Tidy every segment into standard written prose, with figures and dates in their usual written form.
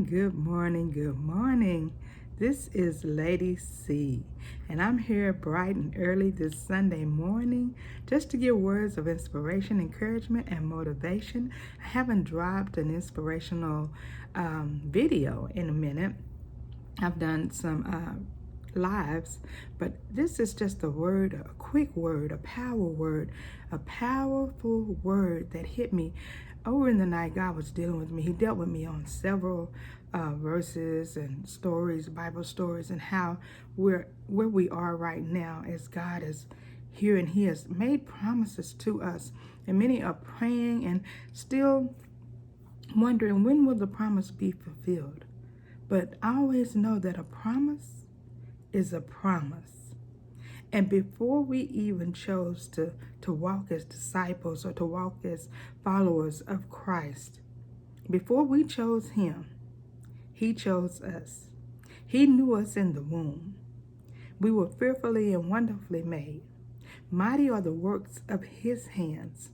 good morning, good morning. This is Lady C, and I'm here bright and early this Sunday morning just to give words of inspiration, encouragement, and motivation. I haven't dropped an inspirational video in a minute. I've done some lives, but this is just a word, a quick word, a powerful word that hit me over in the night. God was dealing with me. He dealt with me on several verses and stories, Bible stories, and how where we are right now as God is here, and He has made promises to us, and many are praying and still wondering, when will the promise be fulfilled? But I always know that a promise is a promise. And before we even chose to walk as disciples or to walk as followers of Christ, before we chose Him, He chose us. He knew us in the womb. We were fearfully and wonderfully made. Mighty are the works of His hands.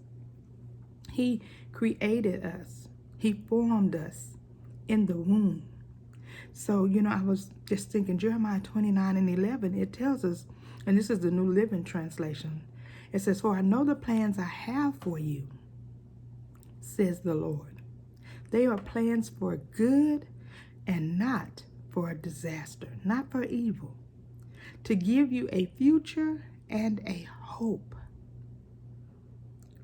He created us. He formed us in the womb. So, I was just thinking, Jeremiah 29:11, it tells us, and this is the New Living Translation, it says, "For I know the plans I have for you, says the Lord. They are plans for good and not for a disaster, not for evil, to give you a future and a hope."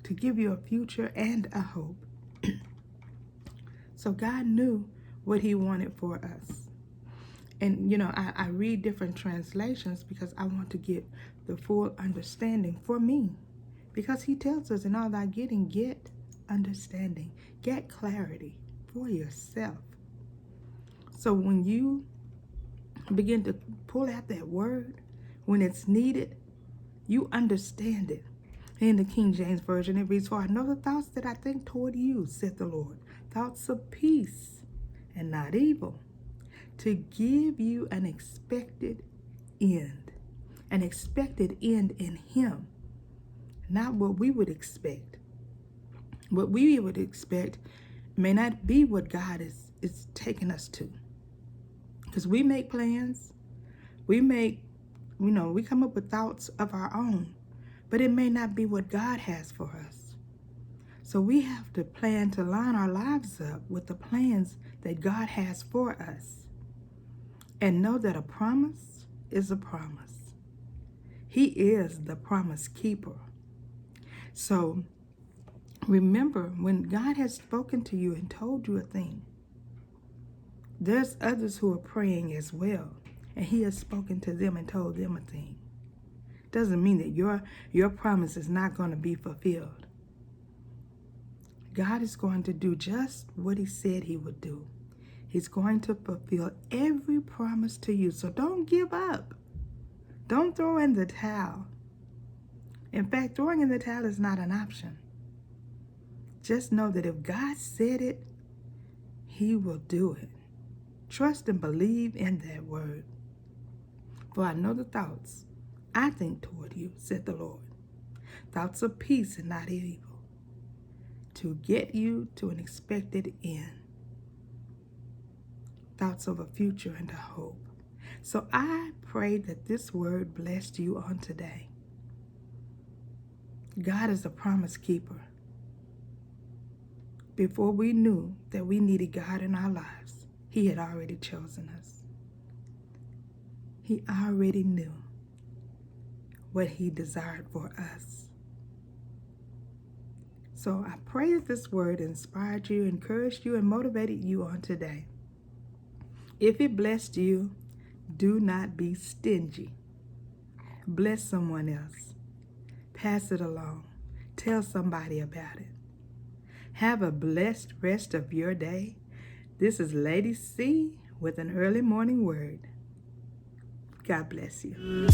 To give you a future and a hope. So God knew what He wanted for us. And, I read different translations because I want to get the full understanding for me. Because He tells us, in all thy getting, get understanding. Get clarity for yourself. So when you begin to pull out that word, when it's needed, you understand it. In the King James Version, it reads, "For I know the thoughts that I think toward you, said the Lord, thoughts of peace and not evil, to give you an expected end." An expected end in Him. Not what we would expect. What we would expect may not be what God is taking us to. Because we make plans. We come up with thoughts of our own. But it may not be what God has for us. So we have to plan to line our lives up with the plans that God has for us. And know that a promise is a promise. He is the promise keeper. So remember, when God has spoken to you and told you a thing, there's others who are praying as well. And He has spoken to them and told them a thing. Doesn't mean that your promise is not going to be fulfilled. God is going to do just what He said He would do. He's going to fulfill every promise to you. So don't give up. Don't throw in the towel. In fact, throwing in the towel is not an option. Just know that if God said it, He will do it. Trust and believe in that word. "For I know the thoughts I think toward you, said the Lord. Thoughts of peace and not evil, to get you to an expected end. Thoughts of a future and a hope." So I pray that this word blessed you on today. God is a promise keeper. Before we knew that we needed God in our lives, He had already chosen us. He already knew what He desired for us. So I pray that this word inspired you, encouraged you, and motivated you on today. If it blessed you, do not be stingy. Bless someone else. Pass it along. Tell somebody about it. Have a blessed rest of your day. This is Lady C with an early morning word. God bless you.